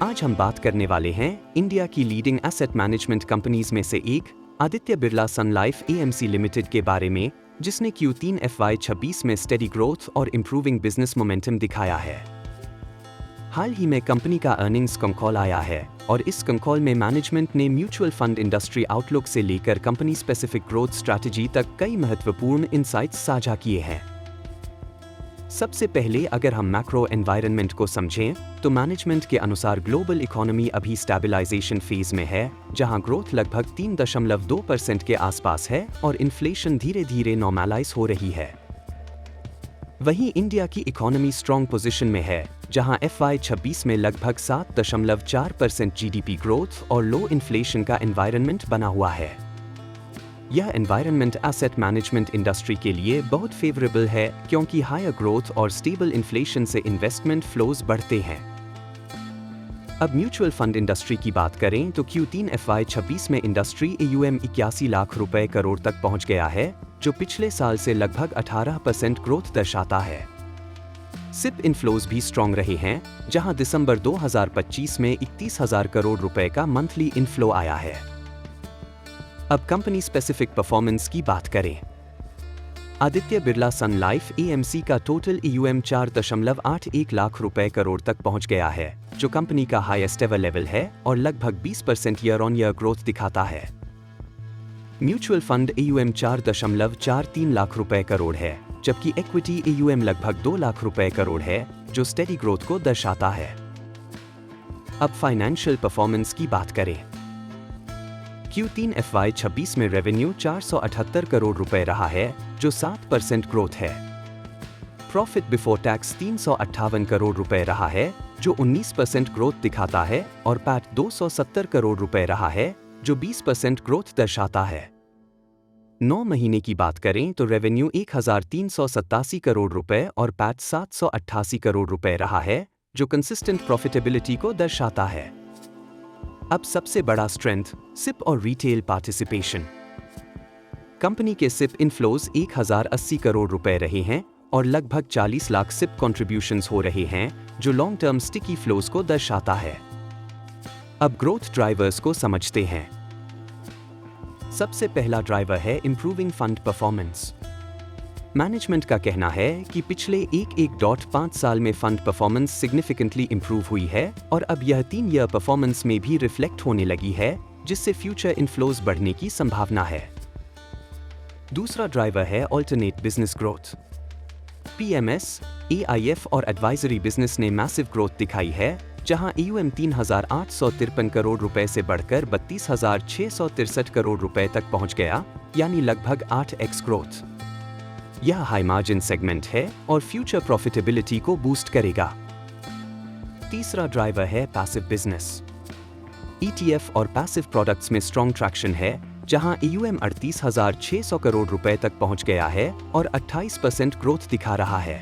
आज हम बात करने वाले हैं इंडिया की लीडिंग एसेट मैनेजमेंट कंपनीज में से एक Aditya Birla Sun Life AMC limited के बारे में, जिसने Q3 FY26 में स्टेडी ग्रोथ और इंप्रूविंग बिजनेस मोमेंटम दिखाया है। हाल ही में कंपनी का अर्निंग्स कॉल आया है और इस कॉल में मैनेजमेंट ने म्यूचुअल फंड इंडस्ट्री आउटलुक से लेकर कंपनी स्पेसिफिक ग्रोथ स्ट्रैटेजी तक कई महत्वपूर्ण इनसाइट्स साझा किए हैं। सबसे पहले अगर हम मैक्रो एनवायरनमेंट को समझें तो मैनेजमेंट के अनुसार ग्लोबल इकोनॉमी अभी स्टेबलाइजेशन फेज में है, जहां ग्रोथ लगभग 3.2% के आसपास है और इन्फ्लेशन धीरे धीरे नॉर्मलाइज हो रही है। वहीं इंडिया की इकोनॉमी स्ट्रॉन्ग पोजीशन में है, जहां FY26 में लगभग 7.4% जीडीपी ग्रोथ और लो इन्फ्लेशन का एनवायरनमेंट बना हुआ है। यह एनवायरनमेंट एसेट मैनेजमेंट इंडस्ट्री के लिए बहुत फेवरेबल है, क्योंकि हायर ग्रोथ और स्टेबल इन्फ्लेशन से इन्वेस्टमेंट फ्लोज बढ़ते हैं। अब म्यूचुअल फंड इंडस्ट्री की बात करें तो Q3 FY26 में इंडस्ट्री AUM 81 लाख रुपए करोड़ तक पहुंच गया है, जो पिछले साल से लगभग 18% ग्रोथ दर्शाता है। सिप इनफ्लोज भी स्ट्रॉन्ग रहे हैं, जहां दिसंबर 2025 में 31,000 करोड़ रुपए का मंथली इनफ्लो आया है। अब कंपनी स्पेसिफिक परफॉर्मेंस की बात करें। Aditya Birla Sun Life AMC का टोटल AUM 4.81 लाख रुपए करोड़ तक पहुंच गया है, जो कंपनी का हाईएस्ट एवर लेवल है और लगभग 20% ईयर ऑन ईयर ग्रोथ दिखाता है। म्यूचुअल फंड AUM 4.43 लाख रुपए करोड़ है, जबकि इक्विटी AUM लगभग 2 लाख रुपए करोड़ है, जो स्टेडी ग्रोथ को दर्शाता है। अब फाइनेंशियल परफॉर्मेंस की बात करें। Q3 FY26 में रेवेन्यू 478 करोड़ रुपए रहा है, जो 7% ग्रोथ है। प्रॉफिट बिफोर टैक्स 358 करोड़ रुपए रहा है, जो 19% ग्रोथ दिखाता है, और पैट 270 करोड़ रुपए रहा है, जो 20% ग्रोथ दर्शाता है। 9 महीने की बात करें तो रेवेन्यू 1387 करोड़ रुपए और पैट 788 करोड़ रुपए रहा है, जो कंसिस्टेंट प्रॉफिटेबिलिटी को दर्शाता है। अब सबसे बड़ा स्ट्रेंथ सिप और रिटेल पार्टिसिपेशन। कंपनी के सिप इनफ्लोज 1080 करोड़ रुपए रहे हैं और लगभग 40 लाख सिप कॉन्ट्रीब्यूशंस हो रहे हैं, जो लॉन्ग टर्म स्टिकी फ्लोज को दर्शाता है। अब ग्रोथ ड्राइवर्स को समझते हैं। सबसे पहला ड्राइवर है इंप्रूविंग फंड परफॉर्मेंस। मैनेजमेंट का कहना है कि पिछले 1.5 साल में फंड परफॉर्मेंस सिग्निफिकेंटली इंप्रूव हुई है और अब यह 3 ईयर परफॉर्मेंस में भी रिफ्लेक्ट होने लगी है, जिससे फ्यूचर इनफ्लोज बढ़ने की संभावना है। दूसरा ड्राइवर है alternate business growth. PMS, AIF और एडवाइजरी बिजनेस ने मैसिव ग्रोथ दिखाई है, जहां AUM 3,853 करोड़ रुपए से बढ़कर 32,663 करोड़ रुपए तक पहुंच गया, यानी लगभग 8x ग्रोथ। यह हाई मार्जिन सेगमेंट है और फ्यूचर प्रॉफिटेबिलिटी को बूस्ट करेगा। तीसरा ड्राइवर है पैसिव बिजनेस। ETF और पैसिव प्रोडक्ट्स में स्ट्रॉन्ग ट्रैक्शन है, जहां AUM 38,600 करोड़ रुपए तक पहुंच गया है और 28% ग्रोथ दिखा रहा है।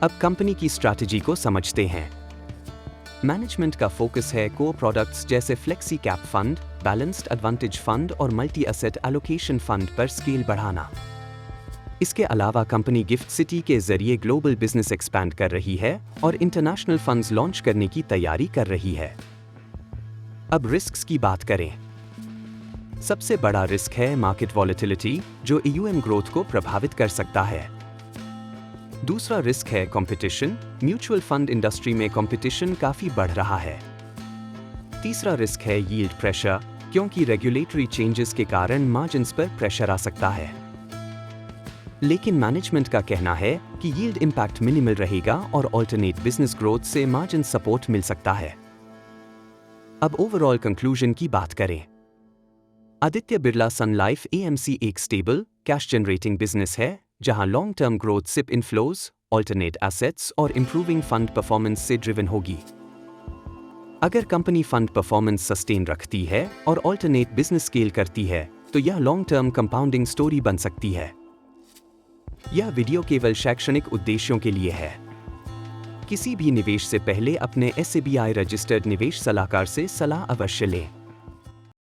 अब कंपनी की स्ट्रैटेजी को समझते हैं। मैनेजमेंट का फोकस है कोर प्रोडक्ट्स जैसे flexi cap fund, balanced advantage fund और मल्टी एसेट एलोकेशन फंड पर स्केल बढ़ाना। इसके अलावा कंपनी गिफ्ट सिटी के जरिए ग्लोबल बिजनेस एक्सपैंड कर रही है और इंटरनेशनल फंड्स लॉन्च करने की तैयारी कर रही है। अब रिस्क्स की बात करें। सबसे बड़ा रिस्क है मार्केट वॉलेटिलिटी, जो AUM ग्रोथ को प्रभावित कर सकता है। दूसरा रिस्क है कंपटीशन। म्यूचुअल फंड इंडस्ट्री में कंपटीशन काफी बढ़ रहा है। तीसरा रिस्क है यील्ड प्रेशर, क्योंकि रेगुलेटरी चेंजेस के कारण मार्जिन्स पर प्रेशर आ सकता है। लेकिन मैनेजमेंट का कहना है कि यील्ड इंपैक्ट मिनिमल रहेगा और अल्टरनेट बिजनेस ग्रोथ से मार्जिन सपोर्ट मिल सकता है। अब ओवरऑल कंक्लूजन की बात करें। Aditya Birla Sun Life AMC एक स्टेबल, कैश जनरेटिंग बिजनेस है, जहां long term growth SIP inflows, alternate assets और इंप्रूविंग फंड परफॉर्मेंस से ड्रिवन होगी। अगर कंपनी फंड परफॉर्मेंस सस्टेन रखती है और अल्टरनेट बिजनेस स्केल करती है, तो यह लॉन्ग टर्म कंपाउंडिंग स्टोरी बन सकती है। यह वीडियो केवल शैक्षणिक उद्देश्यों के लिए है। किसी भी निवेश से पहले अपने SEBI रजिस्टर्ड निवेश सलाहकार से सलाह अवश्य लें।